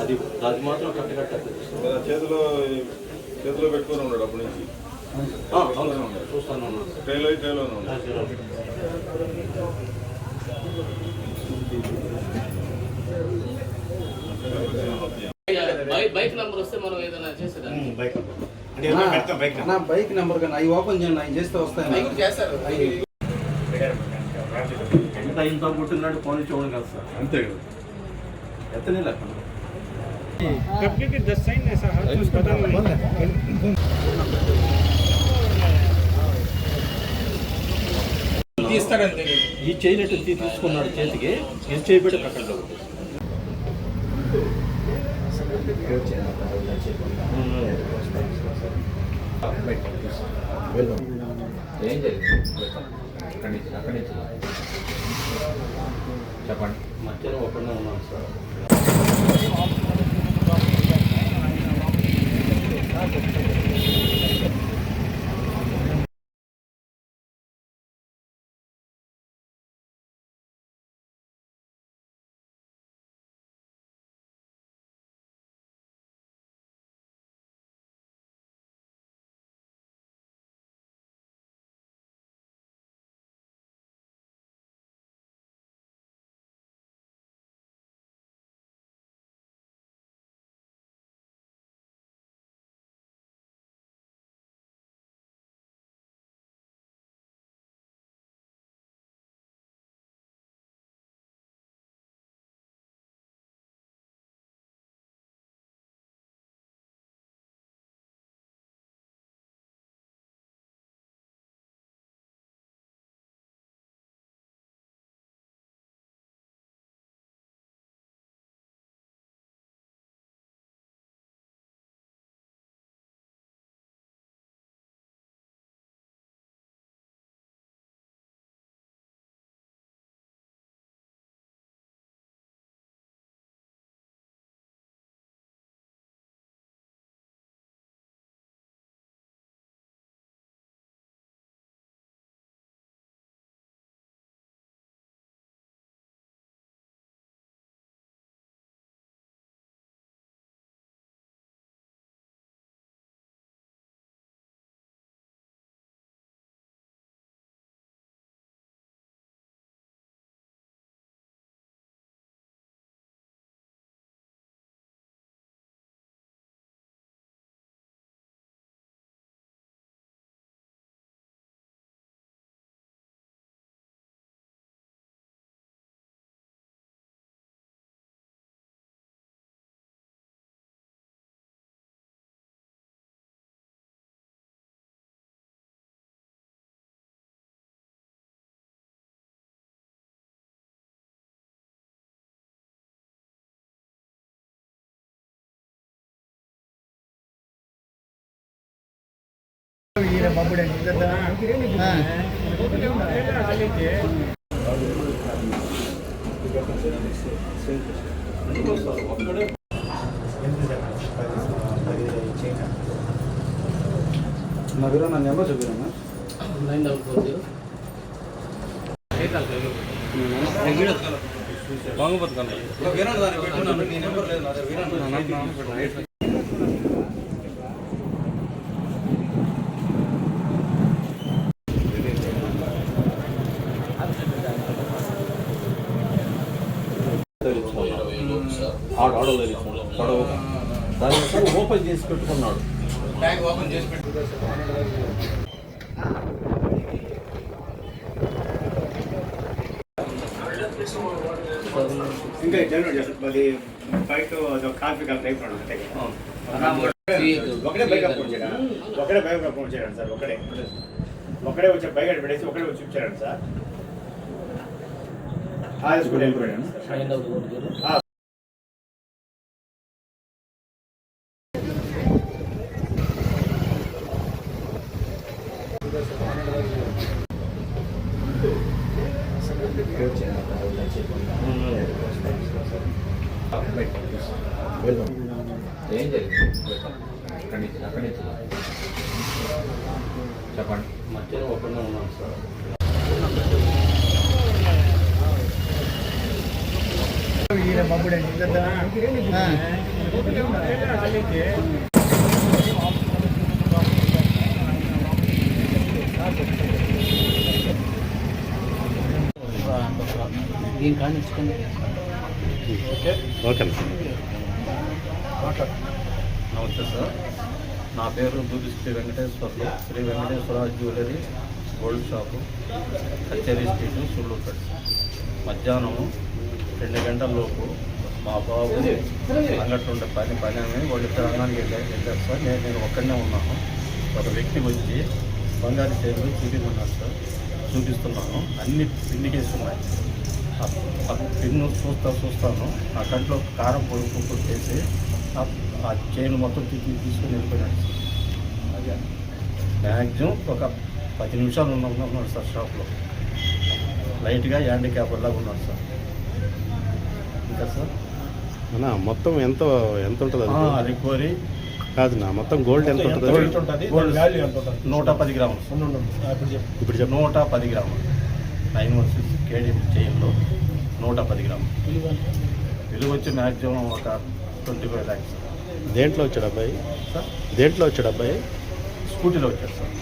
అది అది మాత్రం కట్టకట్ట చేతిలో చేతిలో పెట్టుకొని ఉన్నాడు అప్పటి నుంచి చూస్తాను ఉన్నాను. ట్రైన్లోనే ఉన్నాడు. బైక్ నెంబర్ వస్తే మనం ఏదైనా చేసేదాన్ని బైక్ నెంబర్ కానీ అవి ఓపెన్ చేయండి, అవి చేస్తే వస్తాయి. చేస్తారు. ఎంత ఇంత పుట్టినాడు ఫోన్ చూడండి కదా సార్, అంతే కదా. ఎత్తనే లేకుండా తీస్తాడంతే. ఈ చేయనట్టు తీసుకున్నాడు చేతికి, ఇది చేయబెట్టి కట్టండి. ఏం జరిగింది అక్కడి నుంచి చెప్పండి. మధ్యలో ఒకనే ఉన్నాను సార్. నా వీరా నా నెంబర్ చెప్పినా 940 బాగుపోతుంది. వీరా దాన్ని పెట్టుకున్నాను, నీ నెంబర్ లేదు నా దగ్గర. వీరా ఆడలేదు దాని ఓపెన్ చేసి పెట్టుకున్నాడు. బ్యాగ్ ఓపెన్ చేసి పెట్టు. ఇంకా జనరల్ చేస్తారు అది బైక్ కాఫీ కాఫీ టైప్ ఉంటాయి కదా. ఒకటే బైక్ అప్లోడ్ చేయడం సార్. ఒకడే వచ్చి బైక్ అక్కడ పెట్టేసి ఒకడే వచ్చి చూపించారండి సార్. స్కూల్ వెళ్ళిపోయాను సార్. ఏం జరిగింది అక్కడి నుంచి చెప్పండి. మధ్యలో ఒకనే ఉన్నాను సార్. దీని కానీ ఇచ్చుకోండి. ఓకే నమస్తే సార్, నా పేరు Dudi Sri Venkateswarlu, Sri Venkateswara jewellery gold shop, Kacheri street, Sullurpeta. మధ్యాహ్నం 2 గంటల లోపు మా బాబు అంగట్లుండే పని అని వాళ్ళిద్దరు అన్నానికి వెళ్ళారు సార్. నేను ఒక్కడనే ఉన్నాను. ఒక వ్యక్తి వచ్చి బంగారు చైర్లు చూపించమన్నారు సార్. చూపిస్తున్నాను, అన్ని పిండికేస్తున్నాయి. ఆ పిన్ను చూస్తాను, ఆ కంట్లో కారం పొడి కుప్పుడు చేసి ఆ చైన్ మొత్తం తీసుకుని వెళ్ళిపోయినాడు సార్. మ్యాక్సిమం ఒక 10 నిమిషాలు ఉన్నాడు సార్ షాప్లో. లైట్గా హ్యాండిక్యాప్ లాగా ఉన్నాడు సార్. ఇంకా సార్ మొత్తం ఎంత ఉంటుంది అది కోరి కాదు నా మొత్తం గోల్డ్ ఎంత ఉంటుంది? గోల్డ్ 110 గ్రాములు. ఇప్పుడు చెప్పు. 110 గ్రాములు 916 కేడీ చైన్లో 110 గ్రాములు. విలువ వచ్చి మ్యాక్సిమం ఒక 25 lakhs. దేంట్లో వచ్చాడు అబ్బాయి? సార్ దేంట్లో వచ్చాడు అబ్బాయి? స్కూటీలో వచ్చాడు సార్.